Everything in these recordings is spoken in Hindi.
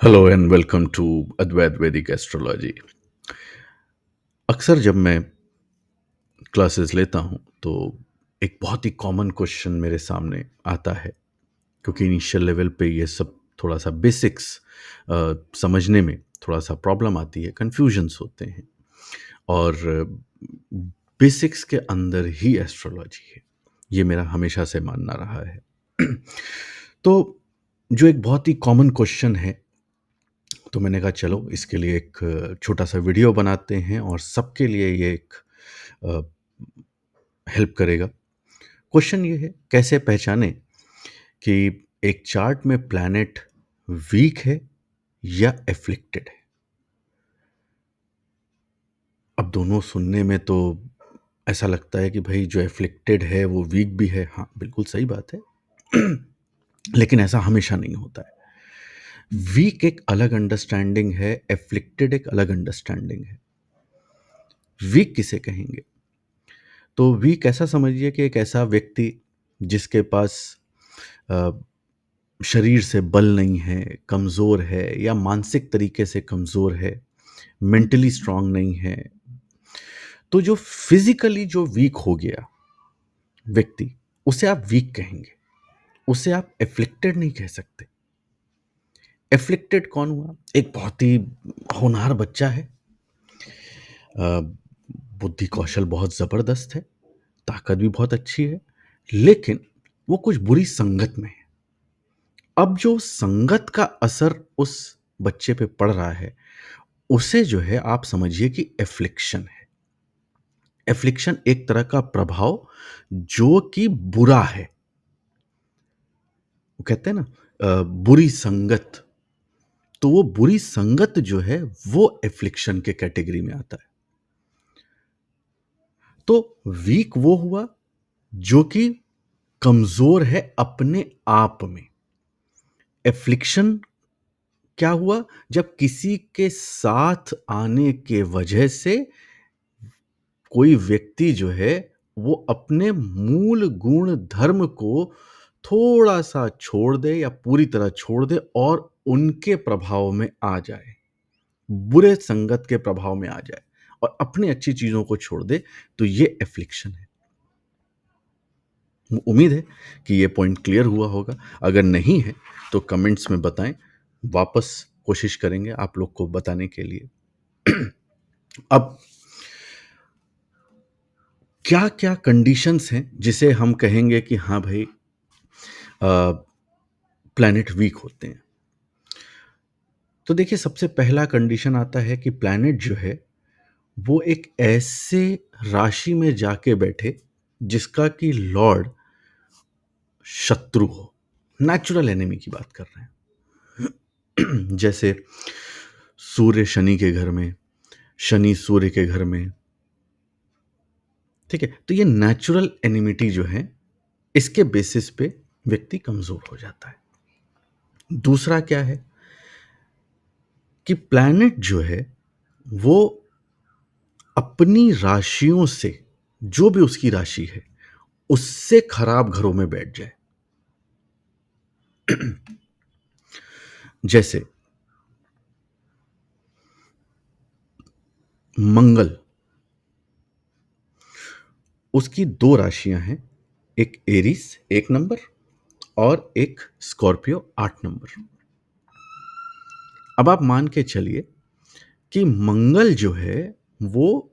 हेलो एंड वेलकम टू अद्वैत वैदिक एस्ट्रोलॉजी। अक्सर जब मैं क्लासेस लेता हूँ तो एक बहुत ही कॉमन क्वेश्चन मेरे सामने आता है, क्योंकि इनिशियल लेवल पे ये सब थोड़ा सा बेसिक्स समझने में थोड़ा सा प्रॉब्लम आती है, कन्फ्यूजन्स होते हैं। और बेसिक्स के अंदर ही एस्ट्रोलॉजी है, ये मेरा हमेशा से मानना रहा है। तो जो एक बहुत ही कॉमन क्वेश्चन है, तो मैंने कहा चलो इसके लिए एक छोटा-सा वीडियो बनाते हैं और सबके लिए ये एक अ, हेल्प करेगा। क्वेश्चन ये है, कैसे पहचानें कि एक चार्ट में प्लैनेट वीक है या एफ्लिक्टेड है? अब दोनों सुनने में तो ऐसा लगता है कि भई जो एफ्लिक्टेड है वो वीक भी है। हाँ, बिल्कुल सही बात है। लेकिन ऐसा हमेशा नहीं होता है। वीक एक अलग अंडरस्टैंडिंग है, एफ्लिक्टेड एक अलग अंडरस्टैंडिंग है। वीक किसे कहेंगे? तो वीक ऐसा समझिए कि एक ऐसा व्यक्ति जिसके पास अ, शरीर से बल नहीं है, कमज़ोर है या मानसिक तरीके से कमज़ोर है, मेंटली स्ट्रांग नहीं है। तो जो फिज़िकली जो वीक हो गया व्यक्ति, उसे आप वीक कहेंगे, उसे आप एफ्लिक्टेड नहीं कह सकते। एफ्लिक्टेड कौन हुआ? एक बहुत ही होनहार बच्चा है, अ, बुद्धि कौशल बहुत ज़बरदस्त है, ताकत भी बहुत अच्छी है, लेकिन वो कुछ बुरी संगत में है। अब जो संगत का असर उस बच्चे पे पड़ रहा है, उसे जो है आप समझिए कि एफ्लिक्शन है। एफ्लिक्शन एक तरह का प्रभाव जो कि बुरा है। वो कहते हैं ना, बुरी संगत, तो वो बुरी संगत जो है वो एफ्लिक्शन के कैटेगरी में आता है। तो वीक वो हुआ जो कि कमज़ोर है अपने आप में। एफ्लिक्शन क्या हुआ? जब किसी के साथ आने के वजह से कोई व्यक्ति जो है वो अपने मूल गुण धर्म को थोड़ा-सा छोड़ दे या पूरी तरह छोड़ दे और उनके प्रभाव में आ जाए, बुरे संगत के प्रभाव में आ जाए और अपनी अच्छी चीज़ों को छोड़ दे, तो ये एफ्लिक्शन है। उम्मीद है कि ये पॉइंट क्लियर हुआ होगा। अगर नहीं है तो कमेंट्स में बताएँ, वापस कोशिश करेंगे आप लोग को बताने के लिए। अब क्या-क्या कंडीशंस हैं जिसे हम कहेंगे कि हाँ भाई, प्लैनेट वीक होते हैं? तो देखिए, सबसे पहला कंडीशन आता है कि प्लैनेट जो है वो एक ऐसे राशि में जाके बैठे जिसका कि लॉर्ड शत्रु हो, नेचुरल एनिमी की बात कर रहे हैं। जैसे सूर्य शनि के घर में, शनि सूर्य के घर में, ठीक है? तो ये नेचुरल एनिमिटी जो है, इसके बेसिस पे व्यक्ति कमज़ोर हो जाता है। दूसरा क्या है कि प्लैनेट जो है वो अपनी राशियों से, जो भी उसकी राशि है, उससे खराब घरों में बैठ जाए। जैसे मंगल, उसकी 2 राशियाँ हैं, एक एरीज़ 1 नंबर और एक स्कॉर्पियो 8 नंबर। अब आप मान के चलिए कि मंगल जो है वो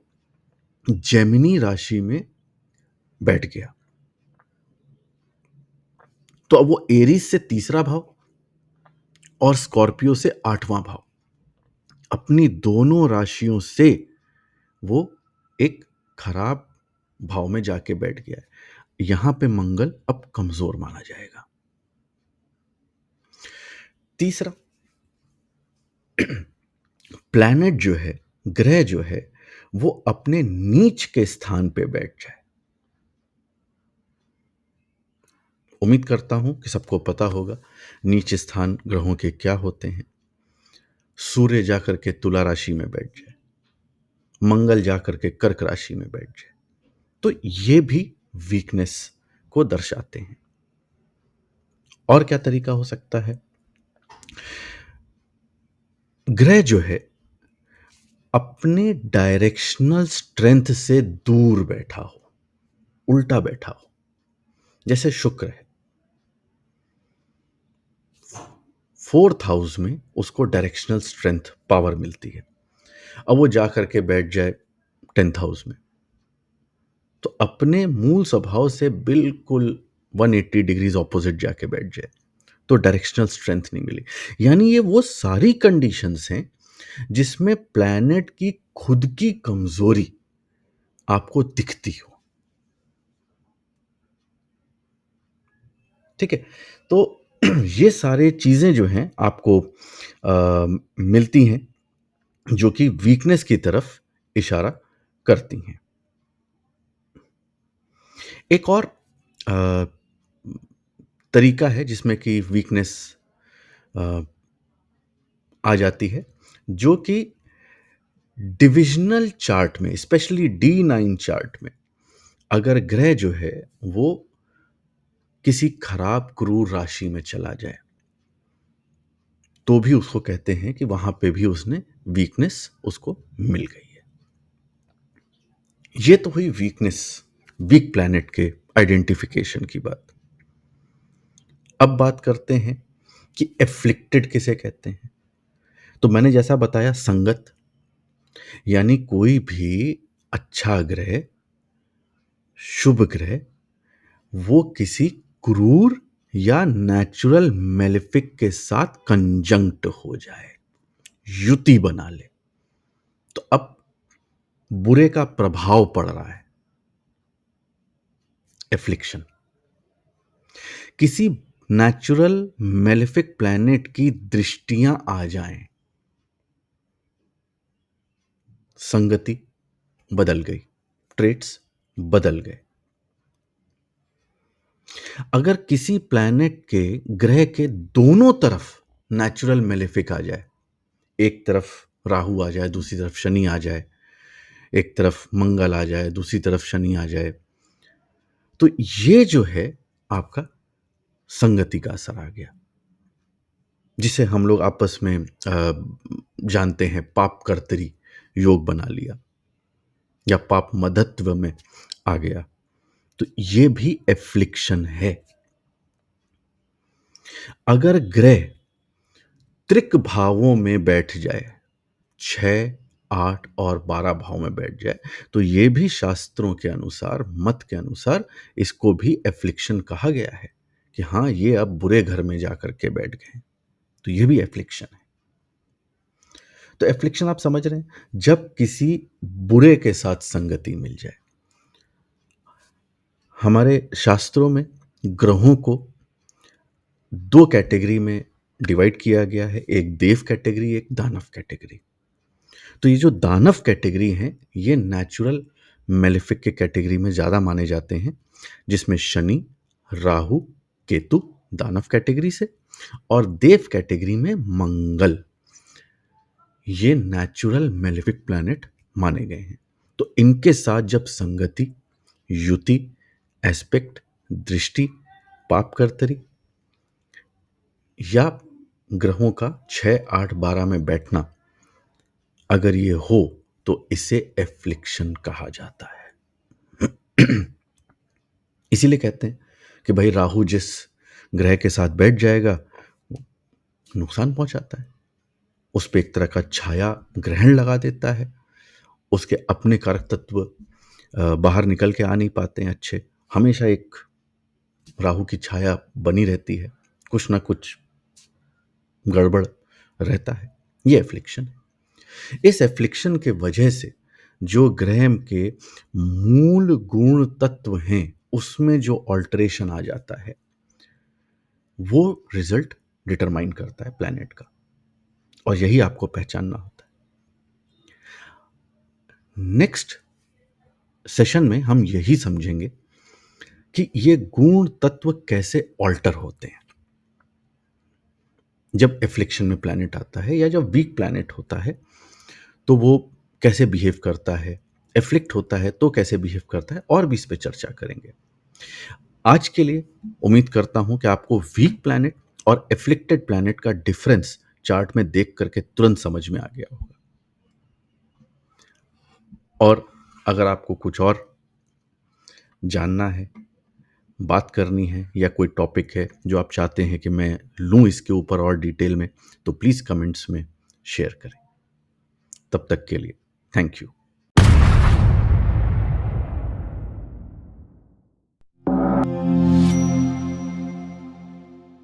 जेमिनी राशि में बैठ गया। तो अब वो एरीज़ से तीसरा भाव और स्कॉर्पियो से 8वां भाव, अपनी दोनों राशियों से वो एक खराब भाव में जाके बैठ गया है। यहां पे मंगल अब कमजोर माना जाएगा। तीसरा, प्लैनेट जो है, ग्रह जो है, वो अपने नीच के स्थान पे बैठ जाए। उम्मीद करता हूं कि सबको पता होगा नीच स्थान ग्रहों के क्या होते हैं। सूर्य जाकर के तुला राशि में बैठ जाए, मंगल जाकर के कर्क राशि में बैठ जाए, तो ये भी वीकनेस को दर्शाते हैं। और क्या तरीका हो सकता है? ग्रह जो है अपने डायरेक्शनल स्ट्रेंथ से दूर बैठा हो, उल्टा बैठा हो, जैसे शुक्र है, फोर्थ हाउस में उसको डायरेक्शनल स्ट्रेंथ पावर मिलती है। अब वो जा करके बैठ जाए टेंथ हाउस में, तो अपने मूल स्वभाव से बिल्कुल 180 डिग्रीज ऑपोजिट जाके बैठ जाए, तो डायरेक्शनल स्ट्रेंथ नहीं मिली। यानी ये वो सारी कंडीशंस हैं जिसमें प्लैनेट की खुद की कमजोरी आपको दिखती हो। ठीक है, तो ये सारे चीजें जो हैं आपको मिलती हैं, जो कि वीकनेस की तरफ इशारा करती हैं। एक और अ, तरीका है जिसमें कि वीकनेस आ जाती है, जो कि डिविजनल चार्ट में, स्पेशली D9 चार्ट में, अगर ग्रह जो है वो किसी खराब क्रूर राशि में चला जाए, तो भी उसको कहते हैं कि वहां पे भी उसने वीकनेस उसको मिल गई है। ये तो हुई वीकनेस, वीक प्लैनेट के आइडेंटिफिकेशन की बात। अब बात करते हैं कि एफ्लिक्टेड किसे कहते हैं। तो मैंने जैसा बताया, संगत, यानी कोई भी अच्छा ग्रह, शुभ ग्रह, वो किसी क्रूर या नेचुरल मेलेफिक के साथ कंजंक्ट हो जाए, युति बना ले, तो अब बुरे का प्रभाव पड़ रहा है, एफ्लिक्शन। किसी नेचुरल मेलेफिक प्लैनेट की दृष्टियां आ जाएं, संगति बदल गई, ट्रेट्स बदल गए। अगर किसी प्लैनेट के ग्रह के दोनों तरफ नेचुरल मेलेफिक आ जाए, एक तरफ राहु आ जाए, दूसरी तरफ शनि आ जाए, एक तरफ मंगल आ जाए, दूसरी तरफ शनि आ जाए, तो ये जो है आपका संगति का असर आ गया, जिसे हम लोग आपस में जानते हैं पाप कर्तरी योग बना लिया, या पाप मदत्व में आ गया। तो ये भी एफ्लिक्शन है। अगर ग्रह त्रिक भावों में बैठ जाए, 6, 8 और 12 भाव में बैठ जाए, तो ये भी शास्त्रों के अनुसार, मत के अनुसार, इसको भी एफ्लिक्शन कहा गया है कि हाँ, ये अब बुरे घर में जाकर के बैठ गए, तो ये भी एफ्लिक्शन है। तो एफ्लिक्शन आप समझ रहे हैं, जब किसी बुरे के साथ संगति मिल जाए। हमारे शास्त्रों में ग्रहों को दो कैटेगरी में डिवाइड किया गया है, एक देव कैटेगरी, एक दानव कैटेगरी। तो ये जो दानव कैटेगरी हैं, ये नेचुरल मेलेफिक के कैटेगरी में ज़्यादा माने जाते हैं, जिसमें शनि, राहु, केतु दानव कैटेगरी से, और देव कैटेगरी में मंगल, ये नेचुरल मेलेफिक प्लैनेट माने गए हैं। तो इनके साथ जब संगति, युति, एस्पेक्ट, दृष्टि, पाप कर्तरी या ग्रहों का 6, 8, 12 में बैठना अगर ये हो, तो इसे एफ्लिक्शन कहा जाता है। इसीलिए कहते हैं कि भाई राहु जिस ग्रह के साथ बैठ जाएगा, नुकसान पहुंचाता है, उस पर एक तरह का छाया ग्रहण लगा देता है, उसके अपने कारक तत्व बाहर निकल के आ नहीं पाते हैं अच्छे, हमेशा एक राहु की छाया बनी रहती है, कुछ ना कुछ गड़बड़ रहता है। ये एफ्लिक्शन है। इस एफ्लिक्शन के वजह से जो ग्रह के मूल गुण तत्व हैं, उसमें जो ऑल्टरेशन आ जाता है, वो रिजल्ट डिटरमाइन करता है प्लैनेट का, और यही आपको पहचानना होता है। नेक्स्ट सेशन में हम यही समझेंगे कि ये गुण तत्व कैसे ऑल्टर होते हैं जब एफ्लिक्शन में प्लैनेट आता है, या जब वीक प्लैनेट होता है तो वो कैसे बिहेव करता है, एफ्लिक्ट होता है तो कैसे बिहेव करता है, और भी इस पे चर्चा करेंगे। आज के लिए उम्मीद करता हूं कि आपको वीक प्लैनेट और एफ्लिक्टेड प्लैनेट का डिफरेंस चार्ट में देख करके तुरंत समझ में आ गया होगा। और अगर आपको कुछ और जानना है, बात करनी है या कोई टॉपिक है जो आप चाहते हैं कि मैं लूँ इसके ऊपर और डिटेल में, तो प्लीज़ कमेंट्स में शेयर करें। तब तक के लिए थैंक यू।